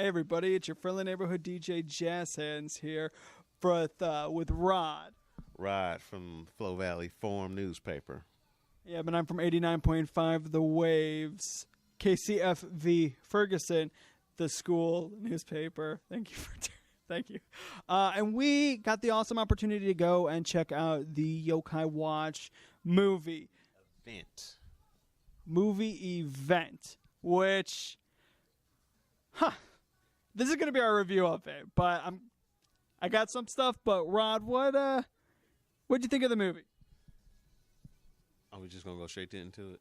Hey everybody, it's your friendly neighborhood DJ JazzHandss here with Rod. Rod from Flow Valley Forum newspaper. Yeah, but I'm from 89.5 The Waves, KCFV Ferguson, the school newspaper. Thank you. And we got the awesome opportunity to go and check out the Yokai Watch movie event, which, this is going to be our review of it, but I got some stuff. But Rod, what'd you think of the movie? Are we just gonna go straight into it?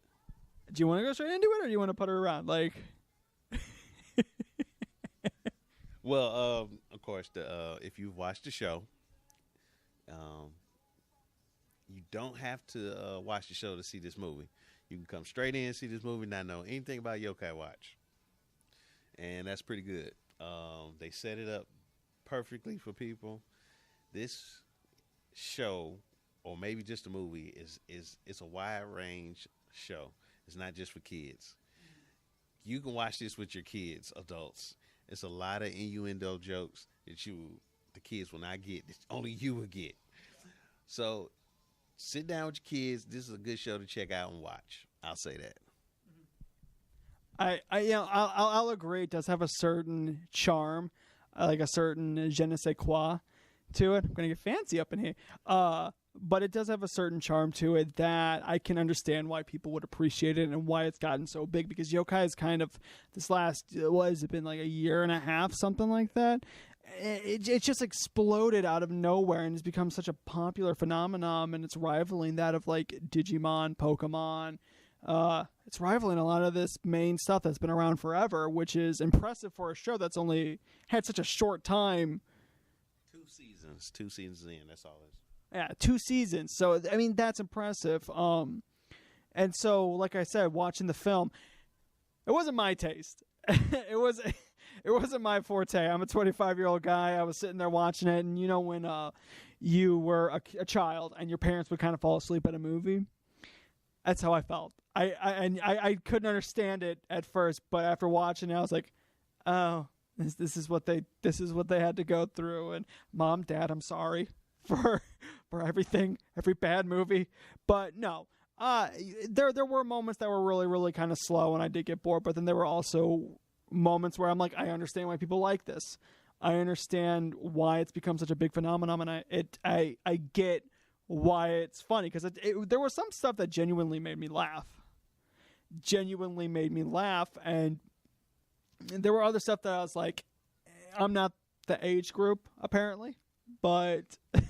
Do you want to go straight into it, or do you want to put it around? Like, well, of course, if you've watched the show, you don't have to watch the show to see this movie. You can come straight in and see this movie, not know anything about Yokai Watch, and that's pretty good. They set it up perfectly for people. This show, or maybe just a movie, it's a wide range show. It's not just for kids. You can watch this with your kids, adults. It's a lot of innuendo jokes that the kids will not get. Only you will get. So sit down with your kids. This is a good show to check out and watch. I'll say that. I'll agree. It does have a certain charm, like a certain je ne sais quoi to it. I'm going to get fancy up in here. But it does have a certain charm to it that I can understand why people would appreciate it and why it's gotten so big, because Yokai is kind of this last, what has it been, like a year and a half, something like that? It just exploded out of nowhere and has become such a popular phenomenon, and it's rivaling that of like Digimon, Pokemon. It's rivaling a lot of this main stuff that's been around forever, which is impressive for a show that's only had such a short time. 2 seasons in, that's all it is. Yeah, 2 seasons. So, I mean, that's impressive. And so, like I said, watching the film, it wasn't my taste. It wasn't my forte. I'm a 25-year-old guy. I was sitting there watching it, and you know when you were a child and your parents would kind of fall asleep at a movie? That's how I felt. I couldn't understand it at first, but after watching it, I was like, oh, this is what they had to go through. And Mom, Dad, I'm sorry for everything, every bad movie. But no, there were moments that were really, really kind of slow, and I did get bored. But then there were also moments where I'm like, I understand why people like this. I understand why it's become such a big phenomenon, and I get why it's funny, because there was some stuff that genuinely made me laugh. And there were other stuff that I was like, I'm not the age group, apparently, but there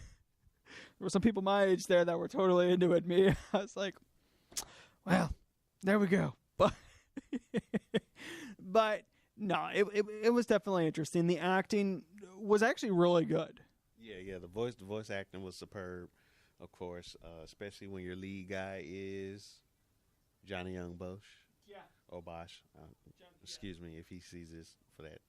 were some people my age there that were totally into it. Me, I was like, well, there we go. But no, it was definitely interesting. The acting was actually really good. Yeah, the voice acting was superb, of course, especially when your lead guy is Johnny Young Bosch. Yeah. Or Bosch. Excuse me if he sees this for that.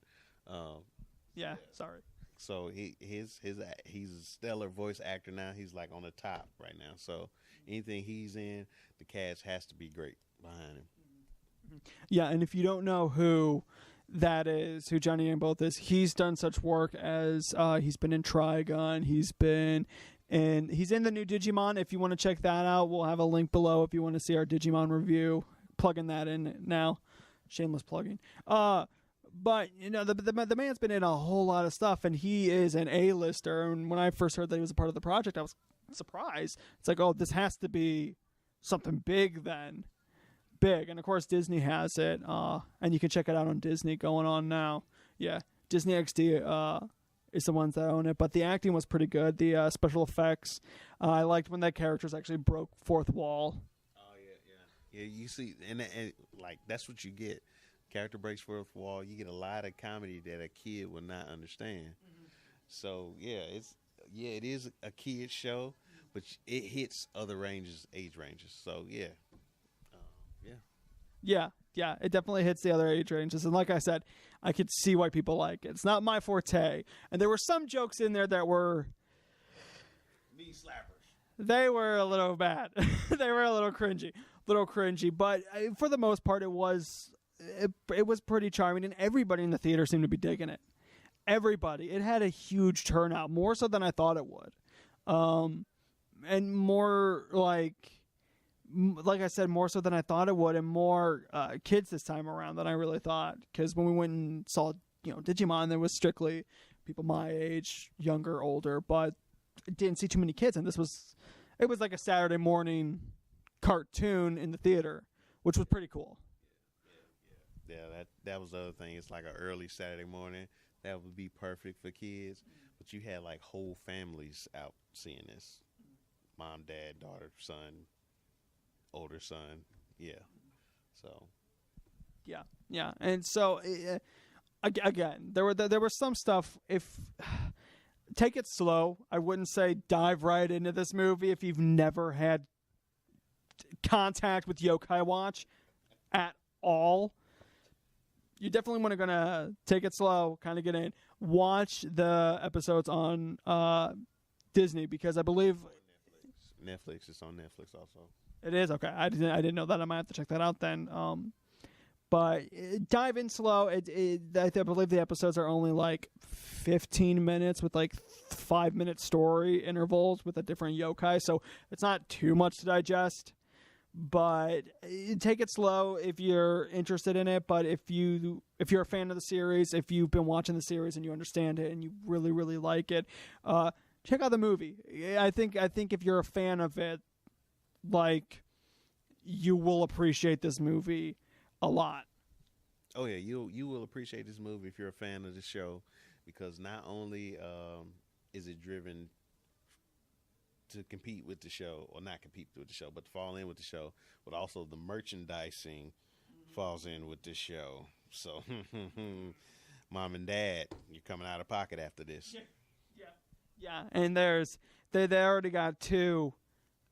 Yeah, sorry. So he's a stellar voice actor now. He's like on the top right now. So anything he's in, the cast has to be great behind him. Yeah, and if you don't know who that is, who Johnny Young Both is, he's done such work as he's been in Trigun, he's in the new Digimon. If you want to check that out, we'll have a link below if you want to see our Digimon review. Plugging that in now. Shameless plugging. But, you know, the man's been in a whole lot of stuff, and he is an A-lister. And when I first heard that he was a part of the project, I was surprised. It's like, oh, this has to be something big then. Big. And, of course, Disney has it. And you can check it out on Disney going on now. Yeah, Disney XD is the ones that own it. But the acting was pretty good. The special effects. I liked when that characters actually broke fourth wall. Yeah, you see, and like that's what you get. Character breaks fourth wall. You get a lot of comedy that a kid will not understand. Mm-hmm. So it is a kid show, but it hits other age ranges. So yeah, it definitely hits the other age ranges. And like I said, I could see why people like it. It's not my forte, and there were some jokes in there that were knee slappers. They were a little bad. They were a little cringy, but for the most part, it was it was pretty charming, and everybody in the theater seemed to be digging it. Everybody. It had a huge turnout, more so than I thought it would. And more like I said, more so than I thought it would, and more kids this time around than I really thought. Because when we went and saw, Digimon, there was strictly people my age, younger, older, but didn't see too many kids. And it was like a Saturday morning cartoon in the theater, which was pretty cool. Yeah, that was the other thing. It's like an early Saturday morning. That would be perfect for kids. But you had like whole families out seeing this. Mom, dad, daughter, son, older son. Yeah. So. Yeah. And so, again, there was some stuff. Take it slow. I wouldn't say dive right into this movie if you've never had contact with Yokai Watch at all. You definitely want to gonna take it slow, kind of get in. Watch the episodes on Disney, because I believe Netflix. It's on Netflix also. It is? Okay. I didn't know that. I might have to check that out then. But dive in slow. I believe the episodes are only like 15 minutes with like 5-minute story intervals with a different yokai, so it's not too much to digest. But take it slow if you're interested in it. But if you're a fan of the series, if you've been watching the series and you understand it and you really, really like it, check out the movie. I think if you're a fan of it, like, you will appreciate this movie a lot. Oh yeah, you will appreciate this movie if you're a fan of the show, because not only is it driven to compete with the show, or not compete with the show, but to fall in with the show, but also the merchandising falls in with the show. So, mom and dad, you're coming out of pocket after this. Yeah. And they already got 2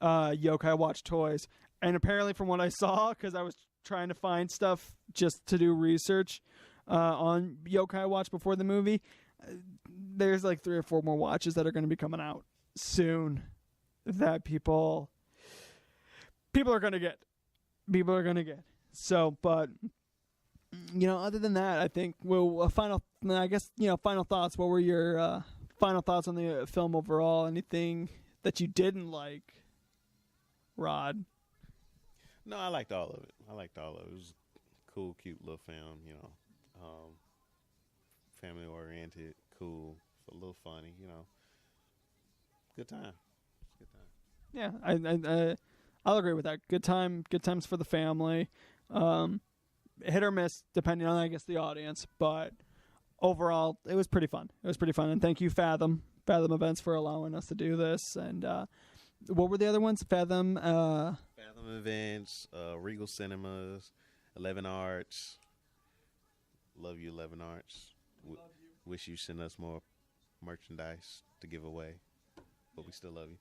Yokai Watch toys, and apparently from what I saw, because I was trying to find stuff just to do research on Yokai Watch before the movie, there's like 3 or 4 more watches that are going to be coming out soon that people are going to get. So, but other than that, I think final thoughts. What were your final thoughts on the film overall? Anything that you didn't like, Rod? No, I liked all of it. It was a cool, cute little film, family oriented, cool, a little funny, good time. Yeah, I'll agree with that. Good times for the family. Hit or miss depending on, I guess, the audience, but overall it was pretty fun. And thank you, Fathom Events, for allowing us to do this. And what were the other ones? Fathom Events, Regal Cinemas, 11 Arts. Love you, 11 Arts. Wish you send us more merchandise to give away, but we still love you.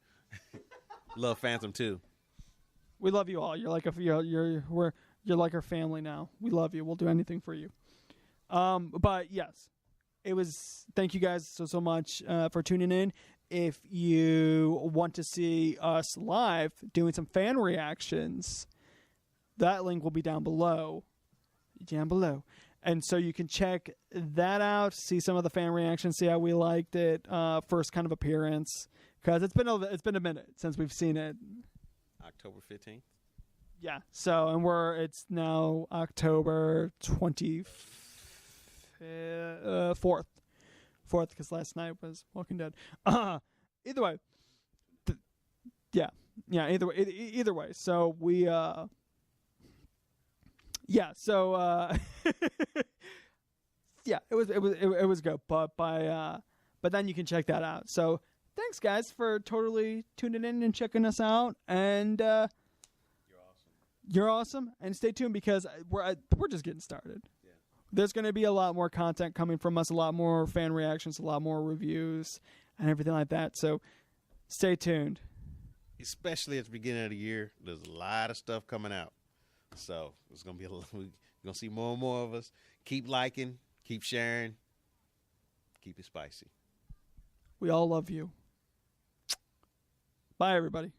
Love Fathom too. We love you all. You're like you're like our family now. We love you. We'll do anything for you. But yes, it was. Thank you guys so much for tuning in. If you want to see us live doing some fan reactions, that link will be down below. And so you can check that out, see some of the fan reactions, see how we liked it, first kind of appearance, because it's been a minute since we've seen it. October 15th. Yeah. So, and it's now October 24th, because last night was Walking Dead. Either way, Either way. So we, it was good. But then you can check that out. So thanks, guys, for totally tuning in and checking us out. And you're awesome. And stay tuned, because we're just getting started. Yeah. There's going to be a lot more content coming from us, a lot more fan reactions, a lot more reviews, and everything like that. So stay tuned. Especially at the beginning of the year, there's a lot of stuff coming out. So it's going to be we're going to see more and more of us. Keep liking, keep sharing, keep it spicy. We all love you. Bye, everybody.